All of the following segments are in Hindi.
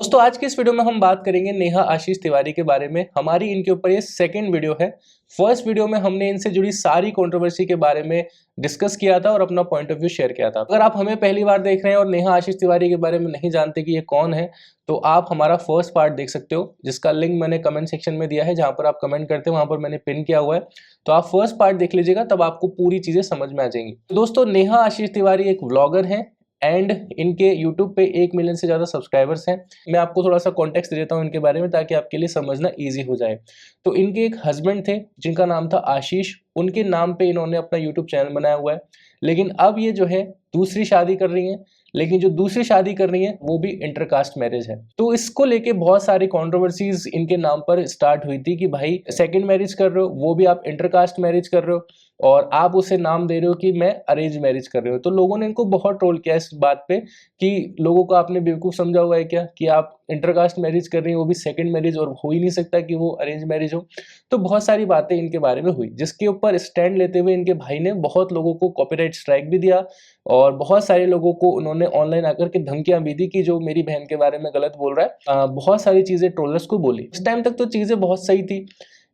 दोस्तों आज के इस वीडियो में हम बात करेंगे नेहा आशीष तिवारी के बारे में। हमारी इनके ऊपर ये सेकंड वीडियो है। फर्स्ट वीडियो में हमने इनसे जुड़ी सारी कंट्रोवर्सी के बारे में डिस्कस किया था और अपना पॉइंट ऑफ व्यू शेयर किया था। अगर आप हमें पहली बार देख रहे हैं और नेहा आशीष तिवारी के बारे में नहीं जानते कि ये कौन है, तो आप हमारा फर्स्ट पार्ट देख सकते हो, जिसका लिंक मैंने कमेंट सेक्शन में दिया है। जहां पर आप कमेंट करते हो वहां पर मैंने पिन किया हुआ है, तो आप फर्स्ट पार्ट देख लीजिएगा, तब आपको पूरी चीजें समझ में आ जाएंगी। तो दोस्तों, नेहा आशीष तिवारी एक व्लॉगर है एंड इनके YouTube पे 1 मिलियन से ज़्यादा सब्सक्राइबर्स हैं। मैं आपको थोड़ा सा कॉन्टेक्स्ट देता हूँ इनके बारे में, ताकि आपके लिए समझना ईजी हो जाए। तो इनके एक हस्बैंड थे जिनका नाम था आशीष। उनके नाम पे इन्होंने अपना YouTube चैनल बनाया हुआ है, लेकिन अब ये जो है दूसरी शादी कर रही हैं। लेकिन जो दूसरी शादी कर रही है वो भी इंटरकास्ट मैरिज है। तो इसको लेके बहुत सारी कंट्रोवर्सीज इनके नाम पर स्टार्ट हुई थी कि भाई सेकंड मैरिज कर रहे हो, वो भी आप इंटरकास्ट मैरिज कर रहे हो, और आप उसे नाम दे रहे हो कि मैं अरेंज मैरिज कर रहे हो। तो लोगों ने इनको बहुत ट्रोल किया इस बात पे कि लोगों को आपने बेवकूफ़ समझा हुआ है क्या कि आप इंटरकास्ट मैरिज कर रही हो, वो भी सेकंड मैरिज, और हो ही नहीं सकता कि वो अरेंज मैरिज हो। तो बहुत सारी बातें इनके बारे में हुई, जिसके ऊपर स्टैंड लेते हुए इनके भाई ने बहुत लोगों को कॉपीराइट स्ट्राइक भी दिया, और बहुत सारे लोगों को उन्होंने ऑनलाइन आकर के धमकियां भी दी कि जो मेरी बहन के बारे में गलत बोल रहा है। बहुत सारी चीज़ें ट्रोलर्स को बोली। इस टाइम तक तो चीज़ें बहुत सही थी,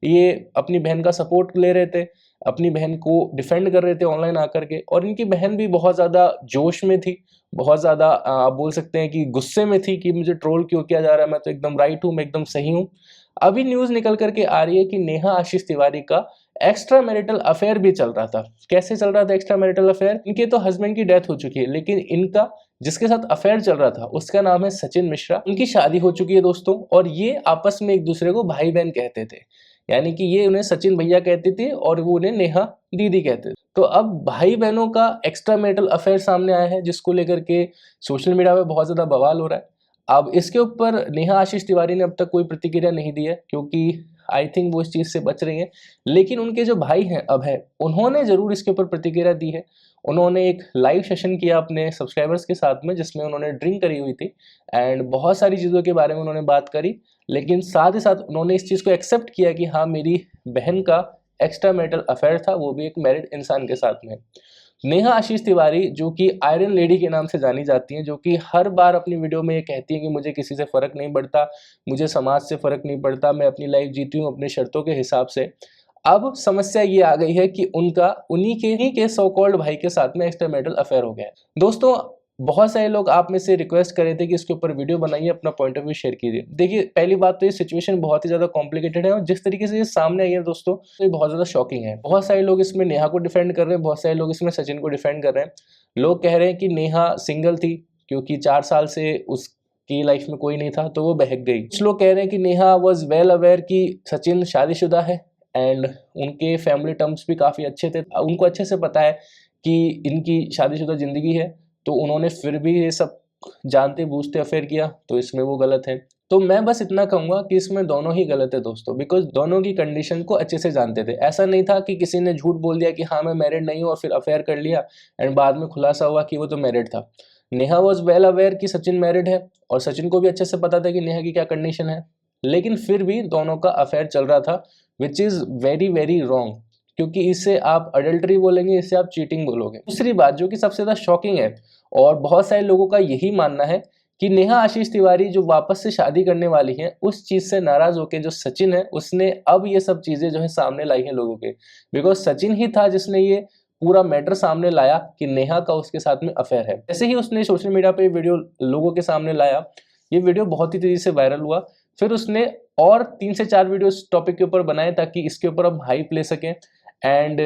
ये अपनी बहन का सपोर्ट ले रहे थे, अपनी बहन को डिफेंड कर रहे थे ऑनलाइन आकर के, और इनकी बहन भी बहुत ज़्यादा जोश में थी, बहुत ज़्यादा आप बोल सकते हैं कि गुस्से में थी कि मुझे ट्रोल क्यों किया जा रहा है, मैं तो एकदम राइट हूँ, मैं एकदम सही हूँ। अभी न्यूज़ निकल करके आ रही है कि नेहा आशीष तिवारी का एक्स्ट्रा मैरिटल अफेयर भी चल रहा था। कैसे चल रहा था एक्स्ट्रा मैरिटल अफेयर? इनके तो हस्बैंड की डेथ हो चुकी है, लेकिन इनका जिसके साथ अफेयर चल रहा था उसका नाम है सचिन मिश्रा। उनकी शादी हो चुकी है दोस्तों, और ये आपस में एक दूसरे को भाई बहन कहते थे, यानी कि ये उन्हें सचिन भैया कहते थे और वो उन्हें नेहा दीदी कहते थे। तो अब भाई बहनों का एक्स्ट्रा मैरिटल अफेयर सामने आया है, जिसको लेकर के सोशल मीडिया पे बहुत ज़्यादा बवाल हो रहा है। अब इसके ऊपर नेहा आशीष तिवारी ने अब तक कोई प्रतिक्रिया नहीं दी है, क्योंकि आई थिंक वो इस चीज़ से बच रही हैं। लेकिन उनके जो भाई हैं अभय, उन्होंने ज़रूर इसके ऊपर प्रतिक्रिया दी है। उन्होंने एक लाइव सेशन किया अपने सब्सक्राइबर्स के साथ में, जिसमें उन्होंने ड्रिंक करी हुई थी एंड बहुत सारी चीज़ों के बारे में उन्होंने बात करी। लेकिन साथ ही साथ उन्होंने इस चीज़ को एक्सेप्ट किया कि हाँ, मेरी बहन का एक्स्ट्रा मैरिटल अफेयर था, वो भी एक मैरिड इंसान के साथ में। नेहा आशीष तिवारी, जो कि आयरन लेडी के नाम से जानी जाती हैं, जो कि हर बार अपनी वीडियो में ये कहती हैं कि मुझे किसी से फ़र्क नहीं पड़ता, मुझे समाज से फ़र्क नहीं पड़ता, मैं अपनी लाइफ जीती हूँ अपनी शर्तों के हिसाब से। अब समस्या ये आ गई है कि उनका उन्हीं के सो कॉल्ड भाई के साथ में एक्स्ट्रा मैरिटल अफेयर हो गया है। दोस्तों, बहुत सारे लोग आप में से रिक्वेस्ट कर रहे थे कि इसके ऊपर वीडियो बनाइए, अपना पॉइंट ऑफ व्यू शेयर कीजिए। देखिए, पहली बात तो ये सिचुएशन बहुत ही ज़्यादा कॉम्प्लिकेटेड है, और जिस तरीके से ये सामने आई है दोस्तों, तो ये बहुत ज़्यादा शॉकिंग है। बहुत सारे लोग इसमें नेहा को डिफेंड कर रहे हैं, बहुत सारे लोग इसमें सचिन को डिफेंड कर रहे हैं। लोग कह रहे हैं कि नेहा सिंगल थी क्योंकि 4 साल से उसकी लाइफ में कोई नहीं था, तो वो बहक गई। कुछ लोग कह रहे हैं कि नेहा वॉज वेल अवेयर कि सचिन शादीशुदा है एंड उनके फैमिली टर्म्स भी काफ़ी अच्छे थे, उनको अच्छे से पता है कि इनकी शादीशुदा ज़िंदगी है, तो उन्होंने फिर भी ये सब जानते बूझते अफेयर किया, तो इसमें वो गलत है। तो मैं बस इतना कहूँगा कि इसमें दोनों ही गलत है दोस्तों, बिकॉज दोनों की कंडीशन को अच्छे से जानते थे। ऐसा नहीं था कि किसी ने झूठ बोल दिया कि हाँ मैं मैरिड नहीं हूँ और फिर अफेयर कर लिया एंड बाद में खुलासा हुआ कि वो तो मैरिड था। नेहा वॉज वेल अवेयर कि सचिन मैरिड है, और सचिन को भी अच्छे से पता था कि नेहा की क्या कंडीशन है, लेकिन फिर भी दोनों का अफेयर चल रहा था, which is very very wrong, क्योंकि इससे आप अडल्टरी बोलेंगे, इससे आप चीटिंग बोलोगे। दूसरी बात जो कि सबसे ज़्यादा शॉकिंग है, और बहुत सारे लोगों का यही मानना है कि नेहा आशीष तिवारी जो वापस से शादी करने वाली हैं, उस चीज़ से नाराज़ होकर जो सचिन है उसने अब ये सब चीज़ें जो है सामने लाई हैं लोगों के, बिकॉज सचिन ही था जिसने ये पूरा मैटर सामने लाया कि नेहा का उसके साथ में अफेयर है। जैसे ही उसने सोशल मीडिया पे वीडियो लोगों के सामने लाया, ये वीडियो बहुत ही तेज़ी से वायरल हुआ। फिर उसने और 3 से 4 वीडियो इस टॉपिक के ऊपर बनाए, ताकि इसके ऊपर हम हाइप ले सकें, एंड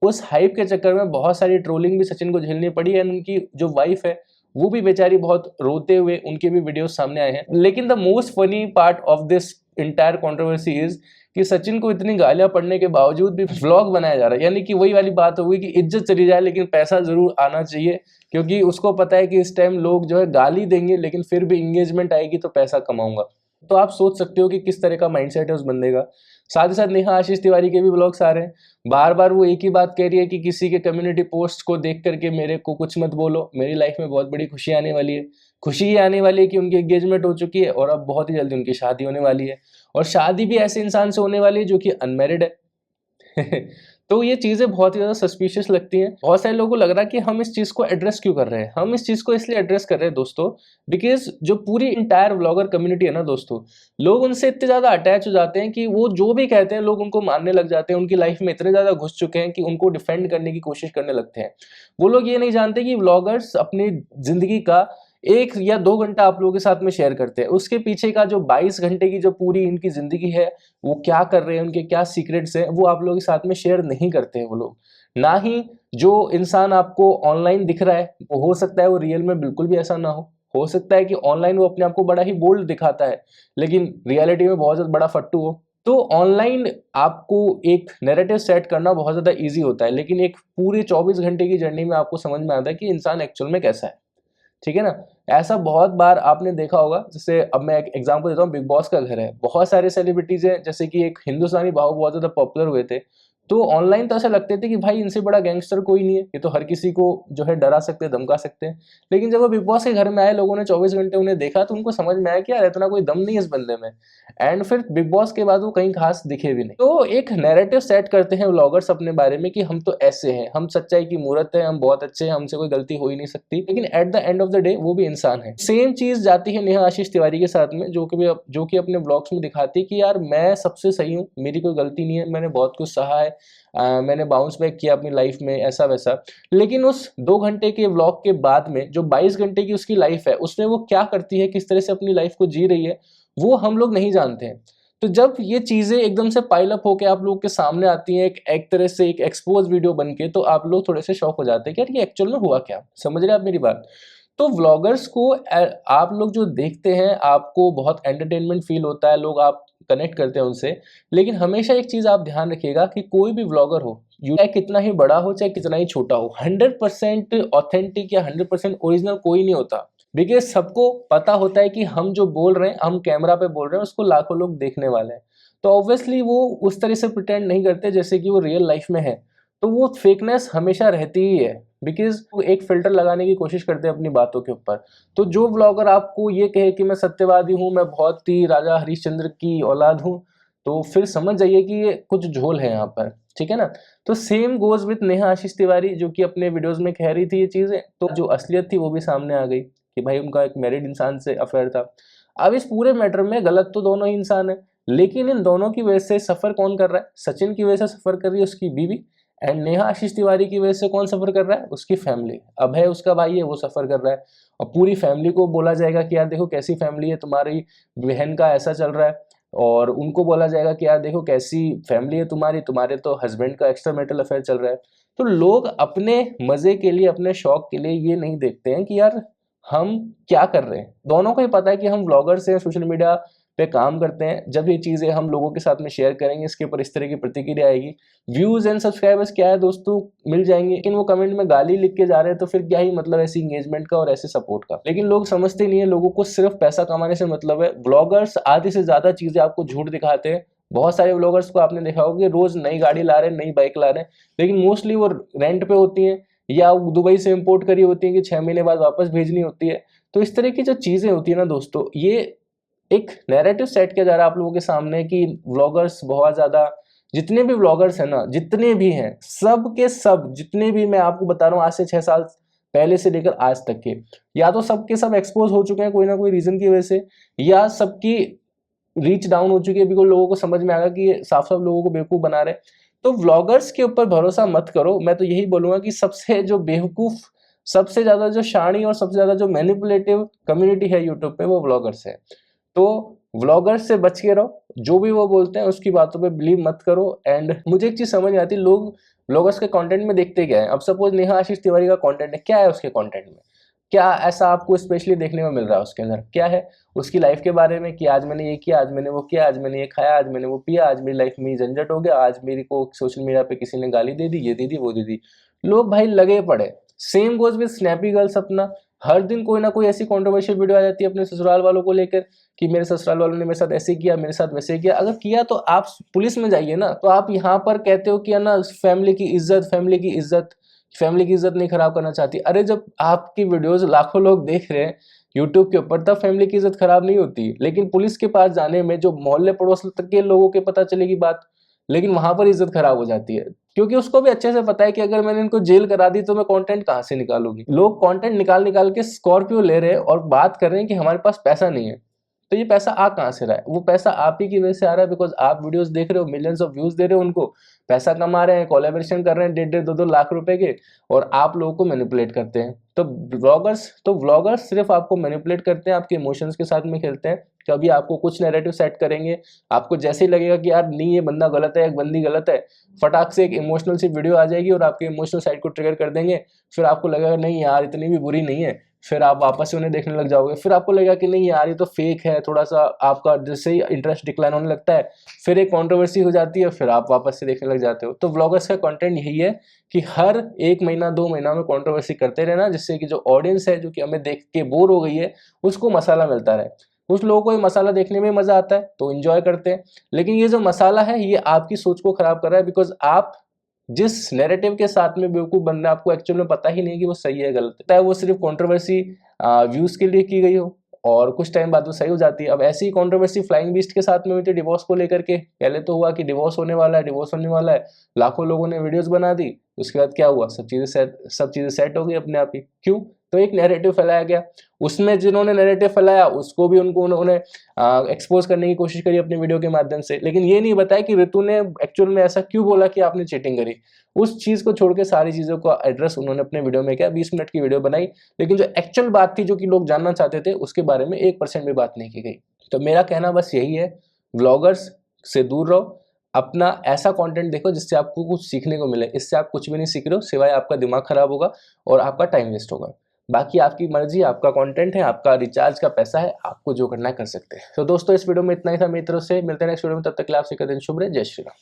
उस हाइप के चक्कर में बहुत सारी ट्रोलिंग भी सचिन को झेलनी पड़ी, एंड उनकी जो वाइफ है वो भी बेचारी बहुत रोते हुए, उनके भी वीडियोस सामने आए हैं। लेकिन the most funny part of this entire controversy is कि सचिन को इतनी गालियां पड़ने के बावजूद भी व्लॉग बनाया जा रहा है। यानी कि वही वाली बात होगी कि इज्जत चली जाए लेकिन पैसा जरूर आना चाहिए, क्योंकि उसको पता है कि इस टाइम लोग जो है गाली देंगे, लेकिन फिर भी इंगेजमेंट आएगी तो पैसा कमाऊंगा। तो आप सोच सकते हो कि किस तरह का माइंडसेट है उस बंदे का। साथ ही साथ नेहा आशीष तिवारी के भी ब्लॉग्स आ रहे हैं, बार बार वो एक ही बात कह रही है कि किसी के कम्युनिटी पोस्ट को देख करके मेरे को कुछ मत बोलो, मेरी लाइफ में बहुत बड़ी खुशी आने वाली है। खुशी ये आने वाली है कि उनकी एंगेजमेंट हो चुकी है, और अब बहुत ही जल्दी उनकी शादी होने वाली है, और शादी भी ऐसे इंसान से होने वाली है जो कि अनमैरिड है। तो ये चीजें बहुत ही ज्यादा सस्पिशियस लगती हैं। बहुत सारे लोगों को लग रहा है कि हम इस चीज को एड्रेस क्यों कर रहे हैं। हम इस चीज को इसलिए एड्रेस कर रहे हैं दोस्तों, बिकॉज जो पूरी इंटायर व्लॉगर कम्युनिटी है ना दोस्तों, लोग उनसे इतने ज्यादा अटैच हो जाते हैं कि वो जो भी कहते हैं लोग उनको मानने लग जाते हैं। उनकी लाइफ में इतने ज्यादा घुस चुके हैं कि उनको डिफेंड करने की कोशिश करने लगते हैं। वो लोग ये नहीं जानते कि व्लॉगर्स अपनी जिंदगी का 1 या 2 घंटा आप लोगों के साथ में शेयर करते हैं, उसके पीछे का जो 22 घंटे की जो पूरी इनकी जिंदगी है, वो क्या कर रहे हैं, उनके क्या सीक्रेट्स हैं, वो आप लोगों के साथ में शेयर नहीं करते हैं वो लोग। ना ही जो इंसान आपको ऑनलाइन दिख रहा है, वो हो सकता है वो रियल में बिल्कुल भी ऐसा ना हो सकता है कि ऑनलाइन वो अपने आप को बड़ा ही बोल्ड दिखाता है, लेकिन रियलिटी में बहुत ज्यादा बड़ा फट्टू हो। तो ऑनलाइन आपको एक नैरेटिव सेट करना बहुत ज्यादा ईजी होता है, लेकिन एक पूरे 24 घंटे की जर्नी में आपको समझ में आता है कि इंसान एक्चुअल में कैसा है। ठीक है ना। ऐसा बहुत बार आपने देखा होगा, जैसे अब मैं एक एग्जांपल देता हूँ, बिग बॉस का घर है, बहुत सारे सेलिब्रिटीज हैं, जैसे कि एक हिंदुस्तानी बाबू बहुत ज्यादा पॉपुलर हुए थे, तो ऑनलाइन तो ऐसा लगते थे कि भाई इनसे बड़ा गैंगस्टर कोई नहीं है, ये तो हर किसी को जो है डरा सकते हैं, धमका सकते हैं। लेकिन जब वो बिग बॉस के घर में आए, लोगों ने 24 घंटे उन्हें देखा, तो उनको समझ में आया कि यार इतना कोई दम नहीं है इस बंदे में। एंड फिर बिग बॉस के बाद वो कहीं खास दिखे भी नहीं। तो एक नैरेटिव सेट करते हैं व्लॉगर्स अपने बारे में कि हम तो ऐसे हैं, हम सच्चाई की मूरत है, हम बहुत अच्छे हैं, हमसे कोई गलती हो ही नहीं सकती। लेकिन at the end of the day वो भी इंसान है। सेम चीज जाती है नेहा आशीष तिवारी के साथ में, जो कि अपने ब्लॉग्स में दिखाती है कि यार मैं सबसे सही हूँ, मेरी कोई गलती नहीं है, मैंने बहुत कुछ सहा है, मैंने बाउंस बैक किया अपनी लाइफ में, ऐसा वैसा। लेकिन उस 2 घंटे के व्लॉग के बाद में जो 22 घंटे की उसकी लाइफ है, उसमें वो क्या करती है, किस तरह से अपनी लाइफ को जी रही है, वो हम लोग नहीं जानते हैं। तो जब ये चीजें एकदम से पाइल अप होकर आप लोगों के सामने आती हैं, एक तरह से एक एक्सपोज वीडियो बन के, तो आप लोग थोड़े से शॉक हो जाते हैं कि यार ये एक्चुअल में हुआ क्या। समझ रहे हैं आप मेरी बात। तो व्लॉगर्स को आप लोग जो देखते हैं, आपको बहुत एंटरटेनमेंट फील होता है, लोग आप कनेक्ट करते हैं उनसे। लेकिन हमेशा एक चीज आप ध्यान रखिएगा कि कोई भी व्लॉगर हो, चाहे कितना ही बड़ा हो चाहे कितना ही छोटा हो, 100% ऑथेंटिक या 100% ओरिजिनल कोई नहीं होता। बिकॉज सबको पता होता है कि हम जो बोल रहे हैं, हम कैमरा पे बोल रहे हैं, उसको लाखों लोग देखने वाले हैं। तो ऑब्वियसली वो उस तरह से प्रिटेंड नहीं करते जैसे कि वो रियल लाइफ में है। तो वो फेकनेस हमेशा रहती ही है, बिकॉज वो एक फिल्टर लगाने की कोशिश करते हैं अपनी बातों के ऊपर। तो जो व्लॉगर आपको ये कहे कि मैं सत्यवादी हूँ, मैं बहुत ही राजा हरिश्चंद्र की औलाद हूँ, तो फिर समझ जाइए कि ये कुछ झोल है यहाँ पर। ठीक है ना। तो सेम गोज विथ नेहा आशीष तिवारी, जो कि अपने वीडियोस में कह रही थी ये चीजें, तो जो असलियत थी वो भी सामने आ गई कि भाई उनका एक मैरिड इंसान से अफेयर था। अब इस पूरे मैटर में गलत तो दोनों ही इंसान है, लेकिन इन दोनों की वजह से सफर कौन कर रहा है? सचिन की वजह से सफर कर रही है उसकी बीवी, एंड नेहा आशीष तिवारी की वजह से कौन सफर कर रहा है? उसकी फैमिली। अभय उसका भाई है, वो सफर कर रहा है। और पूरी फैमिली को बोला जाएगा कि यार देखो कैसी फैमिली है तुम्हारी, बहन का ऐसा चल रहा है। और उनको बोला जाएगा कि यार देखो कैसी फैमिली है तुम्हारी, तुम्हारे तो हस्बैंड का एक्स्ट्रा मैरिटल अफेयर चल रहा है। तो लोग अपने मजे के लिए, अपने शौक के लिए ये नहीं देखते हैं कि यार हम क्या कर रहे हैं। दोनों को ही पता है कि हम व्लॉगर्स हैं, सोशल मीडिया पे काम करते हैं। जब ये चीजें हम लोगों के साथ में शेयर करेंगे, इसके ऊपर इस तरह की प्रतिक्रिया आएगी, व्यूज एंड सब्सक्राइबर्स क्या है दोस्तों, मिल जाएंगे। लेकिन वो कमेंट में गाली लिख के जा रहे हैं, तो फिर क्या ही मतलब ऐसी इंगेजमेंट का और ऐसे सपोर्ट का। लेकिन लोग समझते नहीं है, लोगों को सिर्फ पैसा कमाने से मतलब है। ब्लॉगर्स आधी से ज्यादा चीजें आपको झूठ दिखाते हैं। बहुत सारे ब्लॉगर्स को आपने देखा होगा कि रोज नई गाड़ी ला रहे हैं, नई बाइक ला रहे हैं, लेकिन मोस्टली वो रेंट पे होती हैं या दुबई से इंपोर्ट करी होती है कि 6 महीने बाद वापस भेजनी होती है। तो इस तरह की जो चीजें होती है ना दोस्तों, ये एक नैरेटिव सेट किया जा रहा है आप लोगों के सामने कि व्लॉगर्स बहुत ज्यादा, जितने भी व्लॉगर्स हैं ना, जितने भी हैं, सब के सब, जितने भी मैं आपको बता रहा हूँ आज से 6 साल पहले से लेकर आज तक के, या तो सब के सब एक्सपोज हो चुके हैं कोई ना कोई रीजन की वजह से, या सबकी रीच डाउन हो चुकी है, बिकॉज लोगों को समझ में आ गया कि ये साफ साफ लोगों को बेवकूफ बना रहे हैं। तो व्लॉगर्स के ऊपर भरोसा मत करो। मैं तो यही बोलूंगा कि सबसे जो बेवकूफ, सबसे ज्यादा जो शानी और सबसे ज्यादा जो मैनिपुलेटिव कम्युनिटी है यूट्यूब पे, वो व्लॉगर्स है। तो व्लॉगर्स से बच के रहो, जो भी वो बोलते हैं उसकी बातों पे बिलीव मत करो। एंड मुझे एक चीज समझ नहीं आती, लोग व्लॉगर्स के कंटेंट में देखते क्या है। अब सपोज नेहा आशीष तिवारी का कंटेंट है, क्या है उसके कंटेंट में, क्या ऐसा आपको स्पेशली देखने में मिल रहा है उसके अंदर? क्या है उसकी लाइफ के बारे में कि आज मैंने ये किया, आज मैंने वो किया, आज मैंने ये खाया, आज मैंने वो पिया, आज मेरी लाइफ में झंझट हो गया, आज मेरी को सोशल मीडिया पे किसी ने गाली दे दी, ये दे दी, वो दे दी। लोग भाई लगे पड़े। Same goes with snappy girls अपना, हर दिन कोई ना कोई ऐसी कंट्रोवर्शियल वीडियो आ जाती है अपने ससुराल वालों को लेकर कि मेरे ससुराल वालों ने मेरे साथ ऐसे किया, मेरे साथ वैसे किया। अगर किया तो आप पुलिस में जाइए ना। तो आप यहाँ पर कहते हो कि है ना फैमिली की इज्जत, फैमिली की इज्जत, फैमिली की इज्जत नहीं खराब करना चाहती। अरे जब आपकी वीडियोस लाखों लोग देख रहे हैं यूट्यूब के ऊपर, तब फैमिली की इज्जत खराब नहीं होती। लेकिन पुलिस के पास जाने में जो मोहल्ले पड़ोस तक के लोगों के पता चलेगी बात, लेकिन वहां पर इज्जत खराब हो जाती है, क्योंकि उसको भी अच्छे से पता है कि अगर मैंने इनको जेल करा दी तो मैं कंटेंट कहाँ से निकालूंगी। लोग कंटेंट निकाल निकाल के स्कॉर्पियो ले रहे हैं और बात कर रहे हैं कि हमारे पास पैसा नहीं है। तो ये पैसा आ कहाँ से रहा है? वो पैसा आप ही की वजह से आ रहा है, बिकॉज आप वीडियोस देख रहे हो, मिलियंस ऑफ व्यूज दे रहे हो उनको, पैसा कमा रहे हैं, कोलैबोरेशन कर रहे हैं 1.5-2 लाख रुपए के, और आप लोगों को मैनिपुलेट करते हैं। तो व्लॉगर्स सिर्फ आपको मैनिपुलेट करते हैं, आपके इमोशंस के साथ में खेलते हैं। कभी आपको कुछ नैरेटिव सेट करेंगे, आपको जैसे ही लगेगा कि यार नहीं ये बंदा गलत है, एक बंदी गलत है, फटाक से एक इमोशनल सी वीडियो आ जाएगी और आपके इमोशनल साइड को ट्रिगर कर देंगे। फिर आपको लगेगा नहीं यार इतनी भी बुरी नहीं है, फिर आप वापस से उन्हें देखने लग जाओगे। फिर आपको लगेगा कि नहीं यार ये तो फेक है, थोड़ा सा आपका जैसे ही इंटरेस्ट डिक्लाइन होने लगता है, फिर एक कंट्रोवर्सी हो जाती है, फिर आप वापस से देखने लग जाते हो। तो व्लॉगर्स का कंटेंट यही है कि हर 1 महीना 2 महीना में कंट्रोवर्सी करते रहना, जिससे कि जो ऑडियंस है जो कि हमें देख के बोर हो गई है, उसको मसाला मिलता रहे। कुछ लोगों को ये मसाला देखने में मजा आता है तो एंजॉय करते हैं, लेकिन ये जो मसाला है ये आपकी सोच को खराब कर रहा है, बिकॉज आप जिस नैरेटिव के साथ में बेवकूफ बन रहे हैं, आपको एक्चुअल में पता ही नहीं कि वो सही है गलत है, चाहे वो सिर्फ कंट्रोवर्सी व्यूज के लिए की गई हो, और कुछ टाइम बाद वो सही हो जाती है। अब ऐसी ही कंट्रोवर्सी फ्लाइंग बीस्ट के साथ में हुई थी डिवोर्स को लेकर के। पहले तो हुआ कि डिवोर्स होने वाला है, डिवोर्स होने वाला है, लाखों लोगों ने वीडियोस बना दी, उसके बाद क्या हुआ, सब चीजें सेट हो गई अपने आप ही। क्यों? तो एक नैरेटिव फैलाया गया, उसमें जिन्होंने नैरेटिव फैलाया उसको भी उन्होंने एक्सपोज करने की कोशिश करी अपने वीडियो के माध्यम से, लेकिन ये नहीं बताया कि ऋतु ने एक्चुअल में ऐसा क्यों बोला कि आपने चीटिंग करी। उस चीज को छोड़ के सारी चीजों को एड्रेस उन्होंने अपने वीडियो में किया, 20 मिनट की वीडियो बनाई, लेकिन जो एक्चुअल बात थी जो कि लोग जानना चाहते थे उसके बारे में 1% भी बात नहीं की गई। तो मेरा कहना बस यही है, व्लॉगर्स से दूर रहो, अपना ऐसा कंटेंट देखो जिससे आपको कुछ सीखने को मिले। इससे आप कुछ भी नहीं सीख रहे हो, सिवाय आपका दिमाग खराब होगा और आपका टाइम वेस्ट होगा। बाकी आपकी मर्जी, आपका कंटेंट है, आपका रिचार्ज का पैसा है, आपको जो करना है कर सकते हैं। तो दोस्तों इस वीडियो में इतना ही था मेरी तरफ से, मिलते हैं नेक्स्ट वीडियो में, तब तक के लिए आप सभी का दिन शुभ रहे। जय श्री राम।